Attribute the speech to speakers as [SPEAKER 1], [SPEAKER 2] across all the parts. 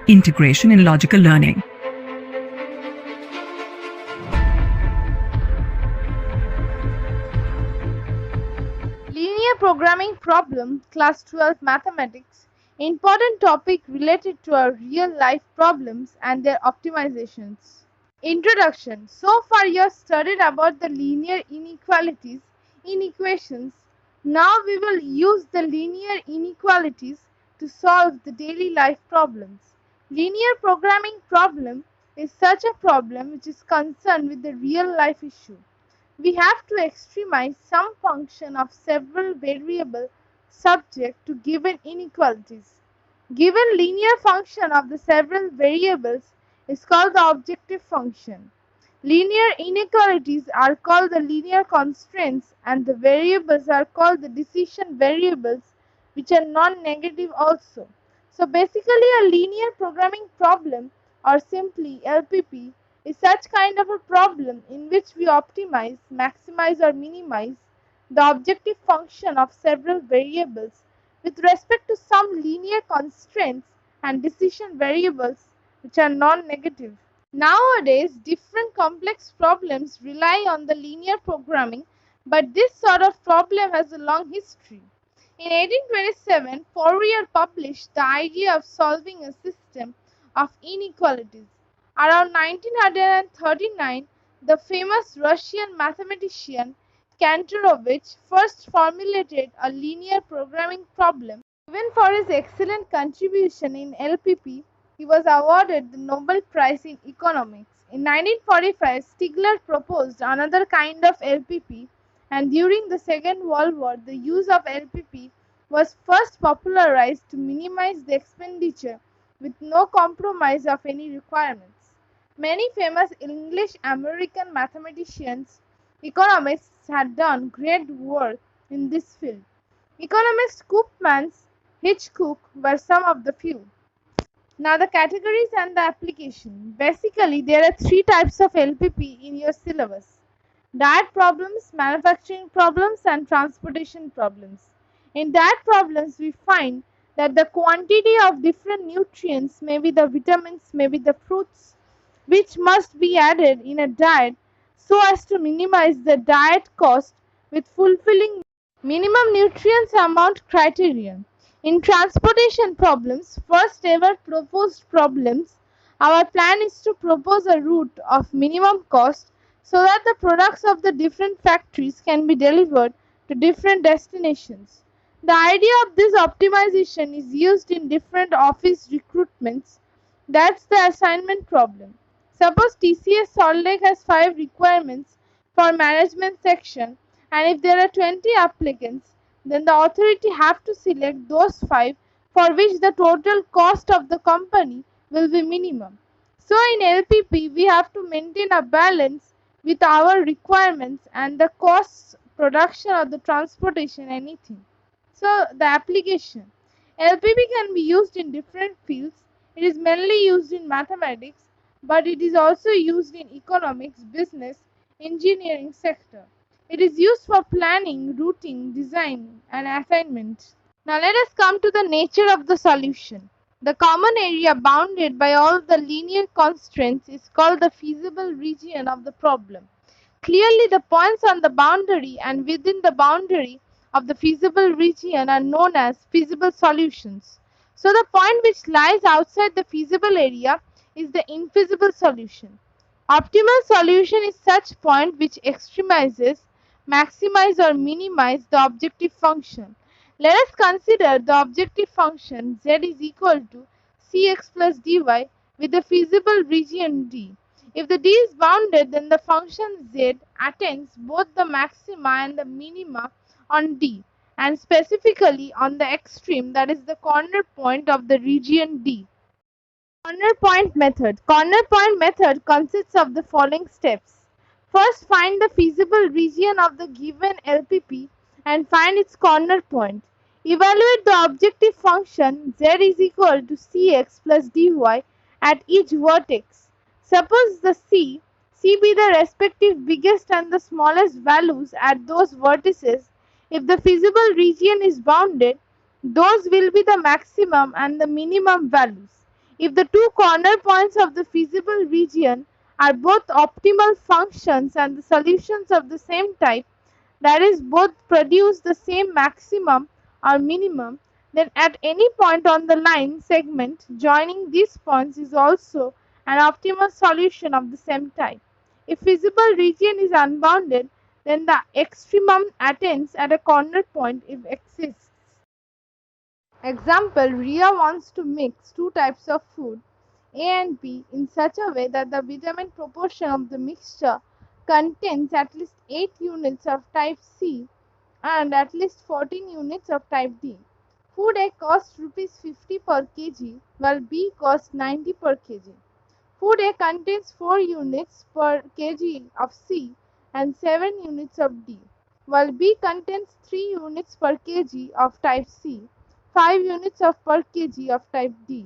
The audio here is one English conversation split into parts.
[SPEAKER 1] Integration in logical learning.
[SPEAKER 2] Linear programming problem, class 12 mathematics, important topic related to our real life problems and their optimizations. Introduction. So far you have studied about the linear inequalities in equations. Now we will use the linear inequalities to solve the daily life problems. Linear programming problem is such a problem which is concerned with the real life issue. We have to extremize some function of several variable subject to given inequalities. Given linear function of the several variables is called the objective function. Linear inequalities are called the linear constraints and the variables are called the decision variables, which are non-negative also. So basically a linear programming problem, or simply LPP, is such kind of a problem in which we optimize, maximize or minimize the objective function of several variables with respect to some linear constraints and decision variables which are non-negative. Nowadays, different complex problems rely on the linear programming, but this sort of problem has a long history. In 1827, Fourier published the idea of solving a system of inequalities. Around 1939, the famous Russian mathematician Kantorovich first formulated a linear programming problem. Even for his excellent contribution in LPP, he was awarded the Nobel Prize in Economics. In 1945, Stigler proposed another kind of LPP, and during the Second World War, the use of LPP was first popularized to minimize the expenditure with no compromise of any requirements. Many famous English-American mathematicians, economists had done great work in this field. Economists Koopmans, Hitchcock were some of the few. Now the categories and the application. Basically, there are three types of LPP in your syllabus: diet problems, manufacturing problems, and transportation problems. In diet problems, we find that the quantity of different nutrients, maybe the vitamins, maybe the fruits, which must be added in a diet so as to minimize the diet cost with fulfilling minimum nutrients amount criterion. In transportation problems, first ever proposed problems, our plan is to propose a route of minimum cost so that the products of the different factories can be delivered to different destinations. The idea of this optimization is used in different office recruitments. That's the assignment problem. Suppose TCS Salt Lake has 5 requirements for management section, and if there are 20 applicants, then the authority have to select those 5 for which the total cost of the company will be minimum. So in LPP, we have to maintain a balance with our requirements and the costs, production or the transportation, anything. So the application. LPP can be used in different fields. It is mainly used in mathematics, but it is also used in economics, business, engineering sector. It is used for planning, routing, design, and assignment. Now let us come to the nature of the solution. The common area bounded by all the linear constraints is called the feasible region of the problem. Clearly, the points on the boundary and within the boundary of the feasible region are known as feasible solutions. So the point which lies outside the feasible area is the infeasible solution. Optimal solution is such point which extremizes, maximize or minimize the objective function. Let us consider the objective function z is equal to cx plus dy with the feasible region D. If the D is bounded, then the function z attains both the maxima and the minima on D, and specifically on the extreme, that is the corner point of the region D. Corner point method. Corner point method consists of the following steps. First, find the feasible region of the given LPP and find its corner point. Evaluate the objective function z is equal to cx plus dy at each vertex. Suppose the C be the respective biggest and the smallest values at those vertices. If the feasible region is bounded, those will be the maximum and the minimum values. If the two corner points of the feasible region are both optimal functions and the solutions of the same type, that is, both produce the same maximum or minimum, then at any point on the line segment joining these points is also an optimal solution of the same type. If feasible region is unbounded, then the extremum attains at a corner point if exists. Example, Ria wants to mix two types of food, A and B, in such a way that the vitamin proportion of the mixture contains at least 8 units of type C and at least 14 units of type D. Food A costs rupees 50 per kg while B costs 90 per kg. Food A contains 4 units per kg of C and 7 units of D, while B contains 3 units per kg of type C, 5 units of per kg of type D.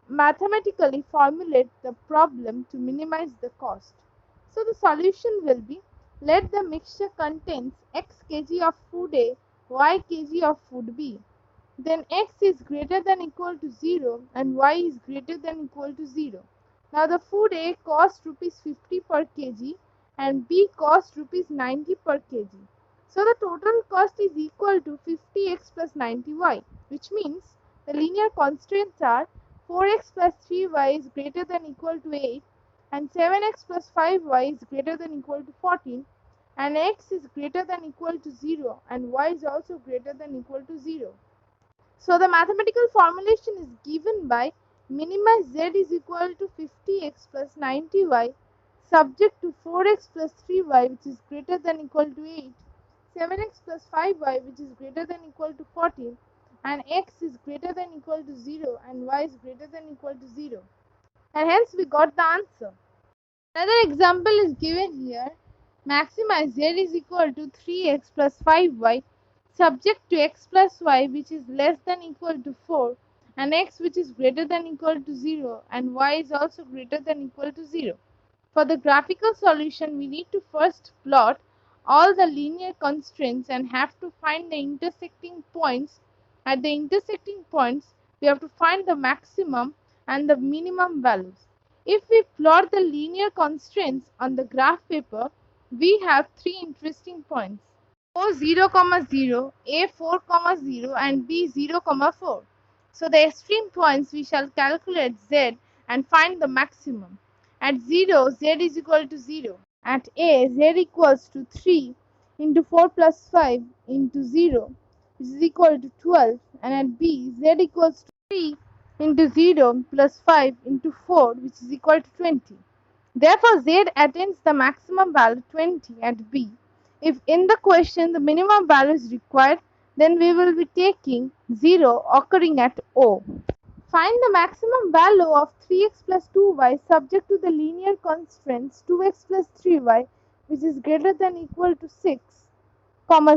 [SPEAKER 2] Mathematically formulate the problem to minimize the cost. So the solution will be, let the mixture contains x kg of food A, y kg of food B. Then x is greater than equal to 0 and y is greater than equal to 0. Now the food A costs rupees 50 per kg and B costs rupees 90 per kg. So the total cost is equal to 50x plus 90y, which means the linear constraints are 4x plus 3y is greater than equal to 8 and 7x plus 5y is greater than equal to 14 and x is greater than equal to 0 and y is also greater than equal to 0. So the mathematical formulation is given by minima z is equal to 50x plus 90y subject to 4x plus 3y which is greater than equal to 8, 7x plus 5y which is greater than equal to 14 and x is greater than equal to 0 and y is greater than equal to 0. And hence we got the answer. Another example is given here. Maximize z is equal to 3x plus 5y subject to x plus y which is less than equal to 4 and x which is greater than equal to 0 and y is also greater than equal to 0. For the graphical solution, we need to first plot all the linear constraints and have to find the intersecting points. At the intersecting points, we have to find the maximum and the minimum values. If we plot the linear constraints on the graph paper, we have three interesting points. O 0, 0, A 4, 0 and B 0, 4. So the extreme points we shall calculate Z and find the maximum. At 0, Z is equal to 0. At A, Z equals to 3 into 4 plus 5 into 0, which is equal to 12. And at B, Z equals to 3 into 0 plus 5 into 4, which is equal to 20. Therefore, Z attains the maximum value 20 at B. If in the question the minimum value is required, then we will be taking 0 occurring at O. Find the maximum value of 3x plus 2y subject to the linear constraints 2x plus 3y which is greater than equal to 6,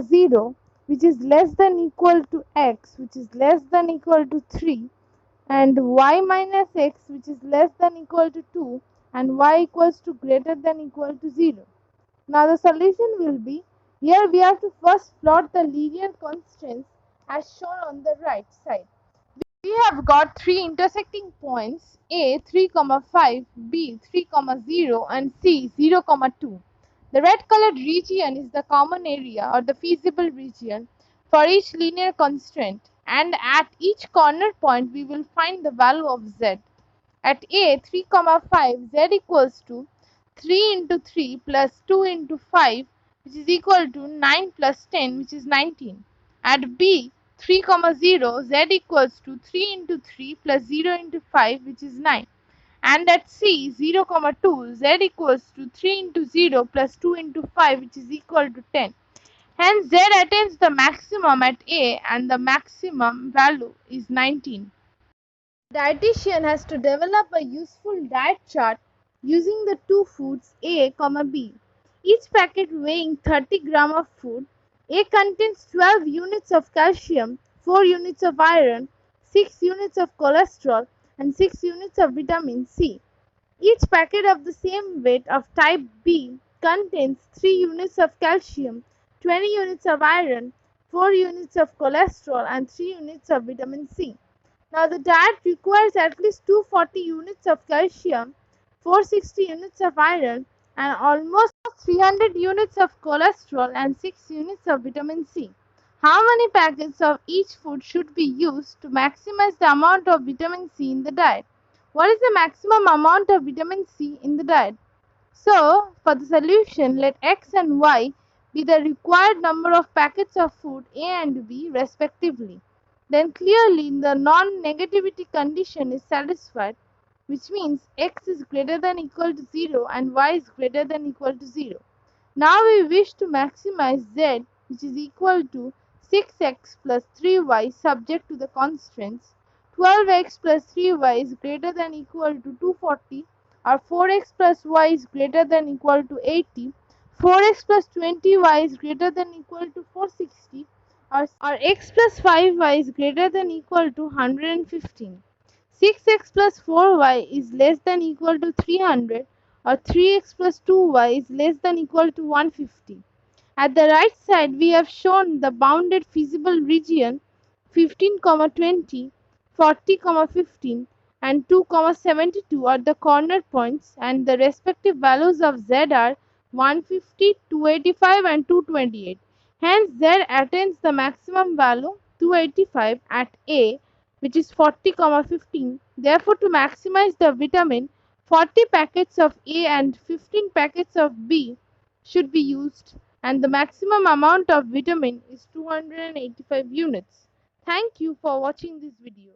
[SPEAKER 2] 0 which is less than equal to x which is less than equal to 3 and y minus x which is less than equal to 2 and y equals to greater than equal to 0. Now the solution will be, here we have to first plot the linear constraints as shown on the right side. We have got three intersecting points A 3, 5, B 3, 0 and C 0, 2. The red colored region is the common area or the feasible region for each linear constraint and at each corner point we will find the value of Z. At A 3, 5 Z equals to 3 into 3 plus 2 into 5 which is equal to 9 plus 10 which is 19. At B 3, 0 Z equals to 3 into 3 plus 0 into 5 which is 9. And at C 0, 2 Z equals to 3 into 0 plus 2 into 5 which is equal to 10. Hence Z attains the maximum at A and the maximum value is 19. Dietitian has to develop a useful diet chart using the two foods A, B. Each packet weighing 30 gram of food. A contains 12 units of calcium, 4 units of iron, 6 units of cholesterol and 6 units of vitamin C. Each packet of the same weight of type B contains 3 units of calcium, 20 units of iron, 4 units of cholesterol and 3 units of vitamin C. Now the diet requires at least 240 units of calcium, 460 units of iron, and almost 300 units of cholesterol and 6 units of vitamin C. How many packets of each food should be used to maximize the amount of vitamin C in the diet? What is the maximum amount of vitamin C in the diet? So, for the solution, let x and y be the required number of packets of food A and B respectively. Then clearly the non-negativity condition is satisfied, which means x is greater than equal to 0 and y is greater than equal to 0. Now we wish to maximize z, which is equal to 6x plus 3y subject to the constraints. 12x plus 3y is greater than equal to 240, or 4x plus y is greater than equal to 80, 4x plus 20y is greater than equal to 460, or x plus 5y is greater than equal to 115. 6x plus 4y is less than equal to 300, or 3x plus 2y is less than equal to 150. At the right side, we have shown the bounded feasible region 15, 20, 40, 15, and 2, 72 are the corner points, and the respective values of z are 150, 285, and 228. Hence, z attains the maximum value 285 at A, which is 40, 15. Therefore, to maximize the vitamin, 40 packets of A and 15 packets of B should be used, and the maximum amount of vitamin is 285 units. Thank you for watching this video.